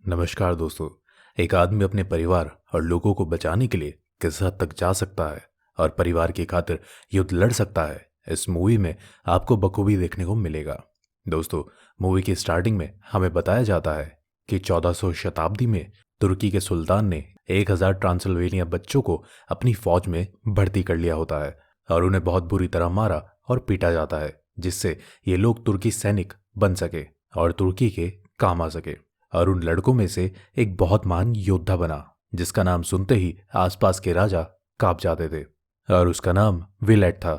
नमस्कार दोस्तों। एक आदमी अपने परिवार और लोगों को बचाने के लिए किस हद तक जा सकता है और परिवार की खातिर युद्ध लड़ सकता है, इस मूवी में आपको बखूबी देखने को मिलेगा। दोस्तों, मूवी की स्टार्टिंग में हमें बताया जाता है कि 1400 शताब्दी में तुर्की के सुल्तान ने 1000 ट्रांसिल्वेनिया बच्चों को अपनी फौज में भर्ती कर लिया होता है और उन्हें बहुत बुरी तरह मारा और पीटा जाता है, जिससे ये लोग तुर्की सैनिक बन सके और तुर्की के काम आ सके। और उन लड़कों में से एक बहुत महान योद्धा बना, जिसका नाम सुनते ही आसपास के राजा कांप जाते थे। और उसका नाम विलेट था,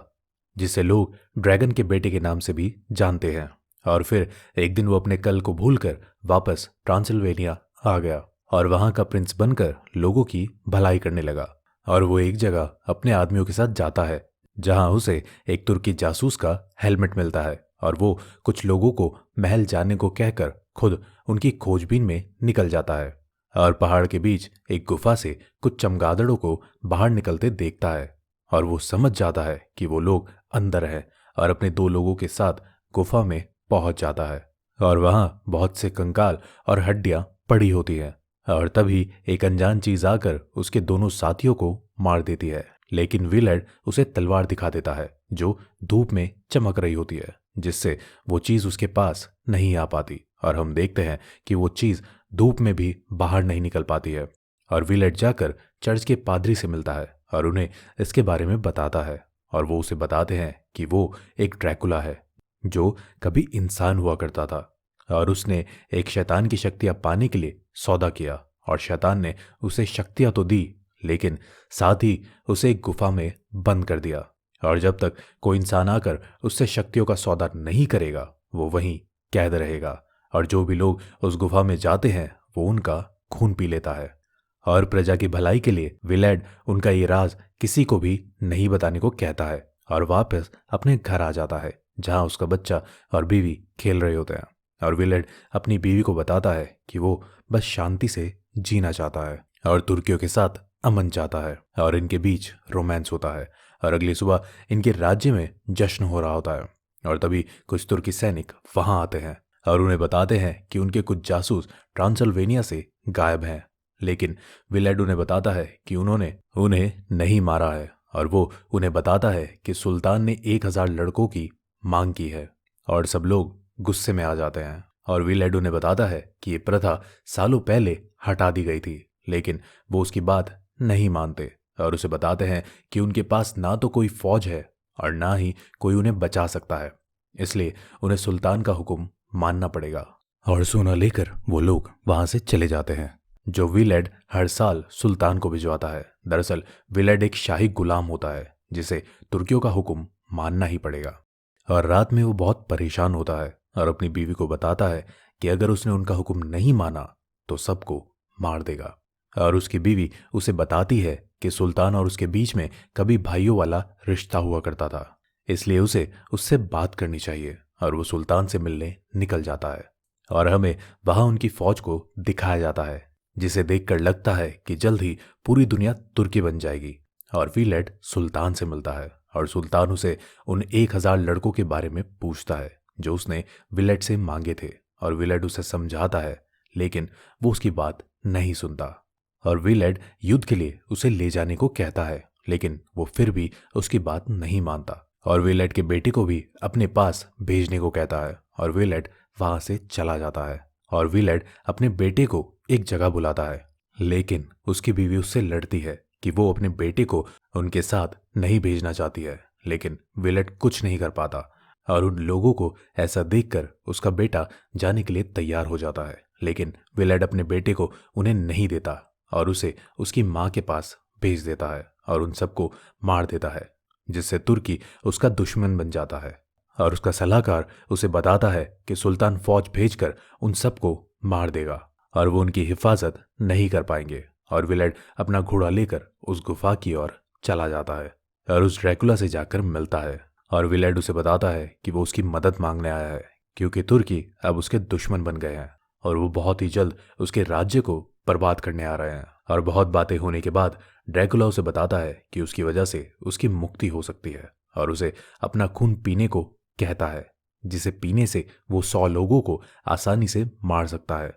जिसे लोग ड्रैगन के बेटे के नाम से भी जानते हैं। और फिर एक दिन वो अपने कल को भूलकर वापस ट्रांसिल्वेनिया आ गया और वहां का प्रिंस बनकर लोगों की भलाई करने लगा। और वो एक जगह अपने आदमियों के साथ जाता है जहां उसे एक तुर्की जासूस का हेलमेट मिलता है और वो कुछ लोगों को महल जाने को कहकर खुद उनकी खोजबीन में निकल जाता है। और पहाड़ के बीच एक गुफा से कुछ चमगादड़ों को बाहर निकलते देखता है और वो समझ जाता है कि वो लोग अंदर हैं और अपने 2 लोगों के साथ गुफा में पहुंच जाता है। और वहां बहुत से कंकाल और हड्डियां पड़ी होती हैं और तभी एक अनजान चीज आकर उसके दोनों साथियों को मार देती है। लेकिन विलेड उसे तलवार दिखा देता है जो धूप में चमक रही होती है, जिससे वो चीज उसके पास नहीं आ पाती। और हम देखते हैं कि वो चीज धूप में भी बाहर नहीं निकल पाती है। और विलेट जाकर चर्च के पादरी से मिलता है और उन्हें इसके बारे में बताता है। और वो उसे बताते हैं कि वो एक ड्रैकुला है जो कभी इंसान हुआ करता था और उसने एक शैतान की शक्तियां पाने के लिए सौदा किया। और शैतान ने उसे शक्तियां तो दी, लेकिन साथ ही उसे एक गुफा में बंद कर दिया। और जब तक कोई इंसान आकर उससे शक्तियों का सौदा नहीं करेगा, वो वहीं कैद रहेगा। और जो भी लोग उस गुफा में जाते हैं वो उनका खून पी लेता है। और प्रजा की भलाई के लिए विलेड उनका ये राज किसी को भी नहीं बताने को कहता है और वापस अपने घर आ जाता है जहां उसका बच्चा और बीवी खेल रहे होते हैं। और विलेड अपनी बीवी को बताता है कि वो बस शांति से जीना चाहता है और तुर्कियों के साथ अमन चाहता है और इनके बीच रोमांस होता है। और अगली सुबह इनके राज्य में जश्न हो रहा होता है और तभी कुछ तुर्की सैनिक वहां आते हैं और उन्हें बताते हैं कि उनके कुछ जासूस ट्रांसिल्वेनिया से गायब हैं। लेकिन विलेड उन्हें बताता है कि उन्होंने उन्हें नहीं मारा है और वो उन्हें बताता है कि सुल्तान ने 1000 लड़कों की मांग की है। और सब लोग गुस्से में आ जाते हैं और विलेड उन्हें बताता है कि ये प्रथा सालों पहले हटा दी गई थी, लेकिन वो उसकी बात नहीं मानते और उसे बताते हैं कि उनके पास ना तो कोई फौज है और ना ही कोई उन्हें बचा सकता है, इसलिए उन्हें सुल्तान का हुक्म मानना पड़ेगा। और सोना लेकर वो लोग वहां से चले जाते हैं, जो विलेड हर साल सुल्तान को भिजवाता है। दरअसल विलेड एक शाही गुलाम होता है जिसे तुर्कियों का हुक्म मानना ही पड़ेगा। और रात में वो बहुत परेशान होता है और अपनी बीवी को बताता है कि अगर उसने उनका हुक्म नहीं माना तो सबको मार देगा। और उसकी बीवी उसे बताती है कि सुल्तान और उसके बीच में कभी भाइयों वाला रिश्ता हुआ करता था, इसलिए उसे उससे बात करनी चाहिए। और वो सुल्तान से मिलने निकल जाता है और हमें वहां उनकी फौज को दिखाया जाता है, जिसे देखकर लगता है कि जल्द ही पूरी दुनिया तुर्की बन जाएगी। और विलेड सुल्तान से मिलता है और सुल्तान उसे उन 1000 लड़कों के बारे में पूछता है जो उसने विलेड से मांगे थे। और विलेड उसे समझाता है, लेकिन वो उसकी बात नहीं सुनता। और विलेड युद्ध के लिए उसे ले जाने को कहता है, लेकिन वो फिर भी उसकी बात नहीं मानता और विलेड के बेटे को भी अपने पास भेजने को कहता है। और विलेड वहां से चला जाता है और विलेड अपने बेटे को एक जगह बुलाता है, लेकिन उसकी बीवी उससे लड़ती है कि वो अपने बेटे को उनके साथ नहीं भेजना चाहती है। लेकिन विलेड कुछ नहीं कर पाता और उन लोगों को ऐसा देखकर उसका बेटा जाने के लिए तैयार हो जाता है। लेकिन विलेड अपने बेटे को उन्हें नहीं देता और उसे उसकी माँ के पास भेज देता है और उन सबको मार देता है, जिससे तुर्की उसका दुश्मन बन जाता है। और उसका सलाहकार उसे बताता है कि सुल्तान फौज भेजकर उन सबको मार देगा और वो उनकी हिफाजत नहीं कर पाएंगे। और विलेड अपना घोड़ा लेकर उस गुफा की ओर चला जाता है और उस ड्रैकुला से जाकर मिलता है। और विलेड उसे बताता है कि वो उसकी मदद मांगने आया है क्योंकि तुर्की अब उसके दुश्मन बन गए हैं और वो बहुत ही जल्द उसके राज्य को बर्बाद करने आ रहे हैं। और बहुत बातें होने के बाद ड्रैकुला उसे बताता है कि उसकी वजह से उसकी मुक्ति हो सकती है और उसे अपना खून पीने को कहता है, जिसे पीने से वो 100 लोगों को आसानी से मार सकता है।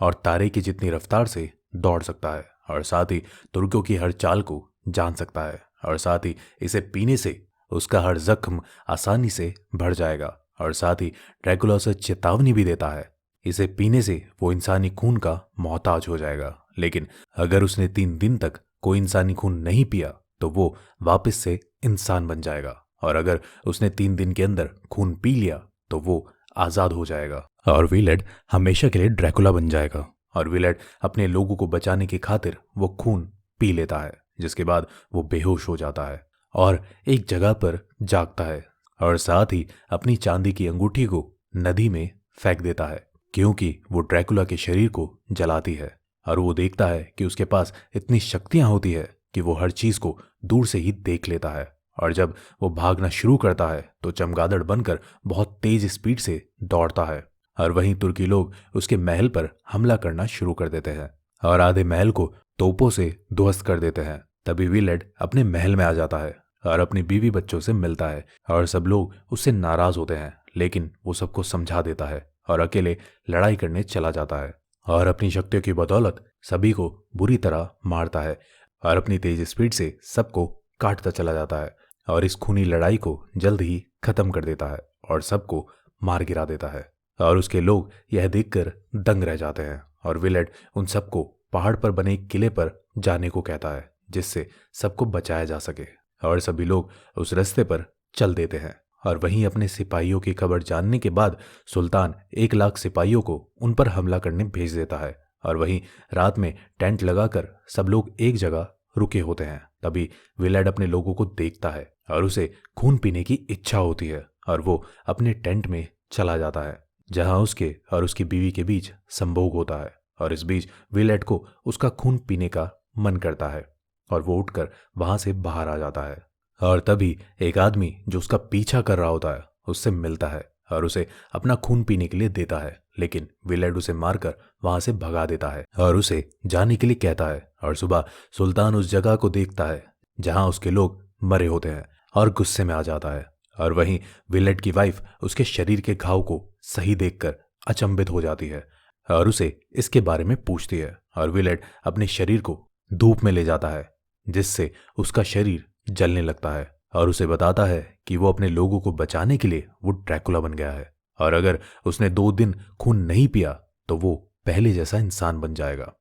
और तारे की जितनी रफ्तार से दौड़ सकता है, और साथ ही तुर्कों की हर चाल को जान सकता है, और साथ ही इसे पीने से उसका हर जख्म आसानी से भर जाएगा, और साथ ही ड्रैकुला उसे चेतावनी भी देता है। इसे पीने से वो इंसानी खून का मोहताज हो जाएगा, लेकिन अगर उसने 3 दिन तक कोई इंसानी खून नहीं पिया तो वो वापस से इंसान बन जाएगा, और अगर उसने 3 दिन के अंदर खून पी लिया तो वो आज़ाद हो जाएगा और विलेड हमेशा के लिए ड्रैकुला बन जाएगा। और विलेड अपने लोगों को बचाने की खातिर वो खून पी लेता है, जिसके बाद वो बेहोश हो जाता है और एक जगह पर जागता है, और साथ ही अपनी चांदी की अंगूठी को नदी में फेंक देता है, क्योंकि वो ड्रैकुला के शरीर को जलाती है। और वो देखता है कि उसके पास इतनी शक्तियां होती है कि वो हर चीज को दूर से ही देख लेता है, और जब वो भागना शुरू करता है तो चमगादड़ बनकर बहुत तेज स्पीड से दौड़ता है। और वहीं तुर्की लोग उसके महल पर हमला करना शुरू कर देते हैं और आधे महल को तोपों से ध्वस्त कर देते हैं। तभी विलेड अपने महल में आ जाता है और अपनी बीवी बच्चों से मिलता है, और सब लोग उससे नाराज होते हैं, लेकिन वो सबको समझा देता है और अकेले लड़ाई करने चला जाता है और अपनी शक्तियों की बदौलत सभी को बुरी तरह मारता है और अपनी तेज स्पीड से सबको काटता चला जाता है, और इस खूनी लड़ाई को जल्द ही खत्म कर देता है और सबको मार गिरा देता है। और उसके लोग यह देखकर दंग रह जाते हैं, और विलेड उन सबको पहाड़ पर बने एक किले पर जाने को कहता है, जिससे सबको बचाया जा सके। और सभी लोग उस रास्ते पर चल देते हैं, और वहीं अपने सिपाहियों की खबर जानने के बाद सुल्तान 1 लाख सिपाहियों को उन पर हमला करने भेज देता है। और वहीं रात में टेंट लगाकर सब लोग एक जगह रुके होते हैं। तभी विलेड अपने लोगों को देखता है और उसे खून पीने की इच्छा होती है, और वो अपने टेंट में चला जाता है, जहां उसके और उसकी बीवी के बीच संभोग होता है। और इस बीच विलेड को उसका खून पीने का मन करता है, और वो उठकर वहां से बाहर आ जाता है। और तभी एक आदमी जो उसका पीछा कर रहा होता है उससे मिलता है और उसे अपना खून पीने के लिए देता है, लेकिन विलेड उसे मारकर वहां से भगा देता है और उसे जाने के लिए कहता है। और सुबह सुल्तान उस जगह को देखता है जहां उसके लोग मरे होते हैं और गुस्से में आ जाता है। और वहीं विलेड की वाइफ उसके शरीर के घाव को सही देखकर अचंभित हो जाती है और उसे इसके बारे में पूछती है। और विलेड अपने शरीर को धूप में ले जाता है, जिससे उसका शरीर जलने लगता है, और उसे बताता है कि वो अपने लोगों को बचाने के लिए वो ड्रैकुला बन गया है, और अगर उसने 2 दिन खून नहीं पिया तो वो पहले जैसा इंसान बन जाएगा।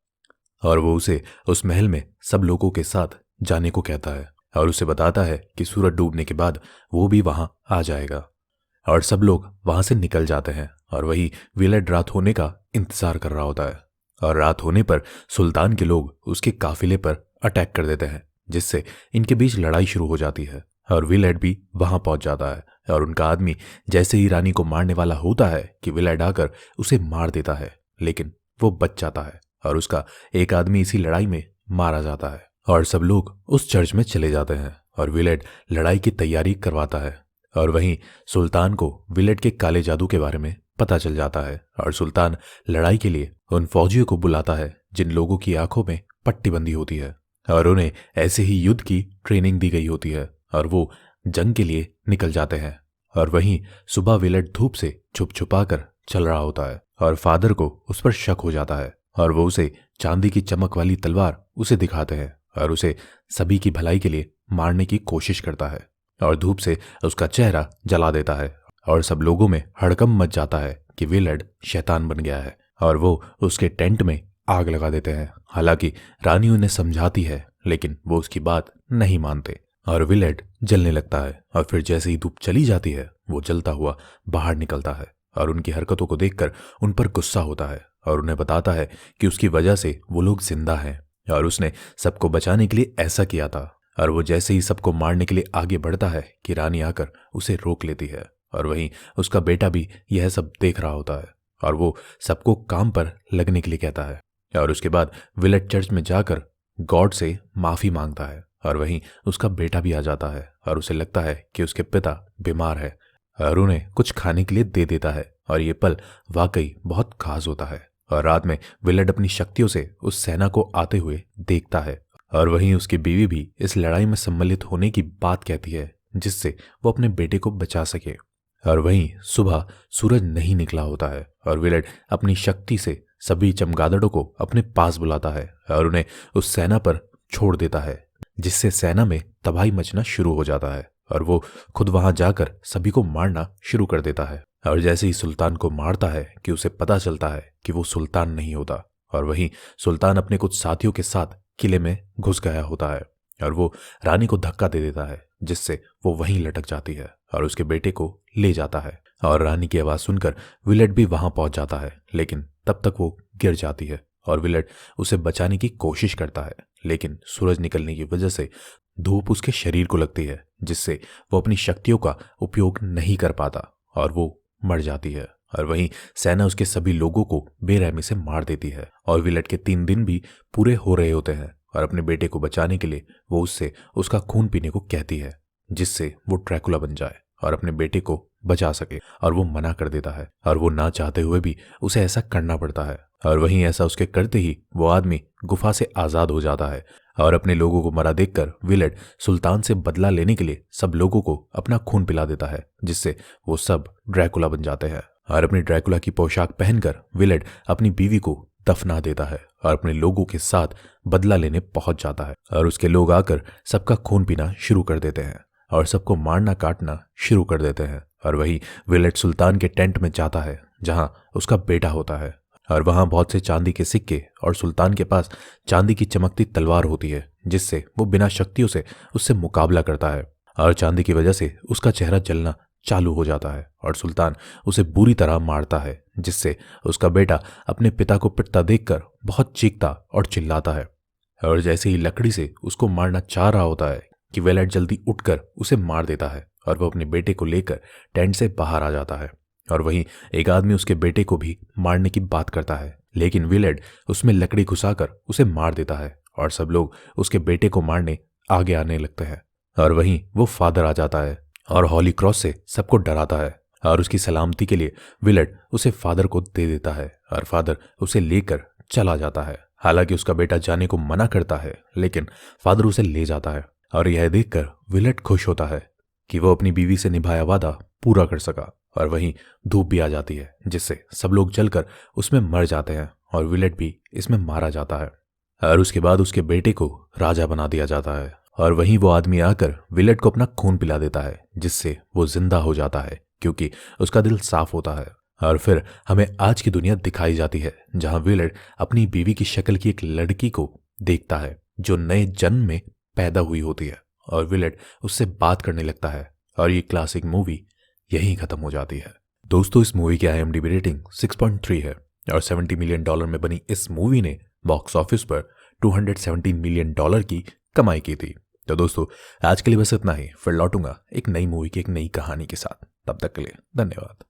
और वो उसे उस महल में सब लोगों के साथ जाने को कहता है, और उसे बताता है कि सूरज डूबने के बाद वो भी वहां आ जाएगा। और सब लोग वहां से निकल जाते हैं, और वही विलेड रात होने का इंतजार कर रहा होता है। और रात होने पर सुल्तान के लोग उसके काफिले पर अटैक कर देते हैं, जिससे इनके बीच लड़ाई शुरू हो जाती है। और विलेड भी वहां पहुंच जाता है, और उनका आदमी जैसे ही रानी को मारने वाला होता है कि विलेड आकर उसे मार देता है, लेकिन वो बच जाता है और उसका एक आदमी इसी लड़ाई में मारा जाता है। और सब लोग उस चर्च में चले जाते हैं और विलेड लड़ाई की तैयारी करवाता है। और वहीं सुल्तान को विलेड के काले जादू के बारे में पता चल जाता है, और सुल्तान लड़ाई के लिए उन फौजियों को बुलाता है जिन लोगों की आंखों में पट्टी बंदी होती है, और उन्हें ऐसे ही युद्ध की ट्रेनिंग दी गई होती है, और वो जंग के लिए निकल जाते हैं। और वहीं सुबह विलेड धूप से छुप छुपा कर चल रहा होता है, और फादर को उस पर शक हो जाता है, और वो उसे चांदी की चमक वाली तलवार उसे दिखाते हैं, और उसे सभी की भलाई के लिए मारने की कोशिश करता है, और धूप से उसका चेहरा जला देता है। और सब लोगों में हड़कंप मच जाता है कि विलेड शैतान बन गया है, और वो उसके टेंट में आग लगा देते हैं। हालांकि रानी उन्हें समझाती है, लेकिन वो उसकी बात नहीं मानते, और विलेड जलने लगता है। और फिर जैसे ही धूप चली जाती है वो जलता हुआ बाहर निकलता है, और उनकी हरकतों को देखकर उन पर गुस्सा होता है, और उन्हें बताता है कि उसकी वजह से वो लोग जिंदा हैं, और उसने सबको बचाने के लिए ऐसा किया था। और वो जैसे ही सबको मारने के लिए आगे बढ़ता है कि रानी आकर उसे रोक लेती है, और वहीं उसका बेटा भी यह सब देख रहा होता है, और वो सबको काम पर लगने के लिए कहता है। और उसके बाद विलेड चर्च में जाकर गॉड से माफी मांगता है, और वहीं उसका बेटा भी आ जाता है, और उसे लगता है कि उसके पिता बीमार है, और उन्हें कुछ खाने के लिए दे देता है। और ये पल वाकई बहुत खास होता है। और रात में विलेड अपनी शक्तियों से उस सेना को आते हुए देखता है, और वहीं उसकी बीवी भी इस लड़ाई में सम्मिलित होने की बात कहती है, जिससे वो अपने बेटे को बचा सके। और वहीं सुबह सूरज नहीं निकला होता है, और विलेड अपनी शक्ति से सभी चमगादड़ों को अपने पास बुलाता है और उन्हें उस सेना पर छोड़ देता है, जिससे सेना में तबाही मचना शुरू हो जाता है और वो खुद वहां जाकर सभी को मारना शुरू कर देता है। और जैसे ही सुल्तान को मारता है कि उसे पता चलता है कि वो सुल्तान नहीं होता, और वहीं सुल्तान अपने कुछ साथियों के साथ किले में घुस गया होता है और वो रानी को धक्का दे देता है, जिससे वो वहीं लटक जाती है और उसके बेटे को ले जाता है। और रानी की आवाज़ सुनकर विलेट भी वहां पहुंच जाता है, लेकिन तब तक वो गिर जाती है और विलेट उसे बचाने की कोशिश करता है, लेकिन सूरज निकलने की वजह से धूप उसके शरीर को लगती है, जिससे वो अपनी शक्तियों का उपयोग नहीं कर पाता और वो मर जाती है। और वहीं सेना उसके सभी लोगों को बेरहमी से मार देती है और विलेट के 3 दिन भी पूरे हो रहे होते हैं और अपने बेटे को बचाने के लिए वो उससे उसका खून पीने को कहती है, जिससे वो ड्रैकुला बन जाए और अपने बेटे को बचा सके। और वो मना कर देता है और वो ना चाहते हुए भी उसे ऐसा करना पड़ता है। और वहीं ऐसा उसके करते ही वो आदमी गुफा से आजाद हो जाता है और अपने लोगों को मरा देखकर विलेट सुल्तान से बदला लेने के लिए सब लोगों को अपना खून पिला देता है, जिससे वो सब ड्रैकुला बन जाते हैं। और अपनी ड्रैकुला की पोशाक पहनकर विलेट अपनी बीवी को दफना देता है और अपने लोगों के साथ बदला लेने पहुंच जाता है। और उसके लोग आकर सबका खून पीना शुरू कर देते हैं और सबको मारना काटना शुरू कर देते हैं। और वही विलेट सुल्तान के टेंट में जाता है जहां उसका बेटा होता है और वहां बहुत से चांदी के सिक्के और सुल्तान के पास चांदी की चमकती तलवार होती है, जिससे वो बिना शक्तियों से उससे मुकाबला करता है। और चांदी की वजह से उसका चेहरा जलना चालू हो जाता है और सुल्तान उसे बुरी तरह मारता है, जिससे उसका बेटा अपने पिता को पिटता देखकर बहुत चीखता और चिल्लाता है। और जैसे ही लकड़ी से उसको मारना चाह रहा होता है कि विलेट जल्दी उठकर उसे मार देता है और वो अपने बेटे को लेकर टेंट से बाहर आ जाता है। और वहीं एक आदमी उसके बेटे को भी मारने की बात करता है, लेकिन विलेट उसमें लकड़ी घुसाकर उसे मार देता है और सब लोग उसके बेटे को मारने आगे आने लगते हैं। और वहीं वो फादर आ जाता है और हॉली क्रॉस से सबको डराता है और उसकी सलामती के लिए विलेट उसे फादर को दे देता है और फादर उसे लेकर चला जाता है। हालांकि उसका बेटा जाने को मना करता है, लेकिन फादर उसे ले जाता है और यह देखकर विलेट खुश होता है कि वो अपनी बीवी से निभाया वादा पूरा कर सका। और वहीं धूप भी आ जाती है, जिससे सब लोग जलकर उसमें मर जाते हैं और विलेट भी इसमें मारा जाता है। और उसके बाद उसके बेटे को राजा बना दिया जाता है और वहीं वो आदमी आकर विलेट को अपना खून पिला देता है, जिससे वो जिंदा हो जाता है क्योंकि उसका दिल साफ होता है। और फिर हमें आज की दुनिया दिखाई जाती है जहां विलेट अपनी बीवी की शक्ल की एक लड़की को देखता है जो नए जन्म में पैदा हुई होती है और विलेट उससे बात करने लगता है और ये क्लासिक मूवी यहीं खत्म हो जाती है। दोस्तों, इस मूवी की IMDb रेटिंग 6.3 है और $70 मिलियन में बनी इस मूवी ने बॉक्स ऑफिस पर $217 मिलियन की कमाई की थी। तो दोस्तों, आज के लिए बस इतना ही। फिर लौटूंगा एक नई मूवी की एक नई कहानी के साथ। तब तक के लिए धन्यवाद।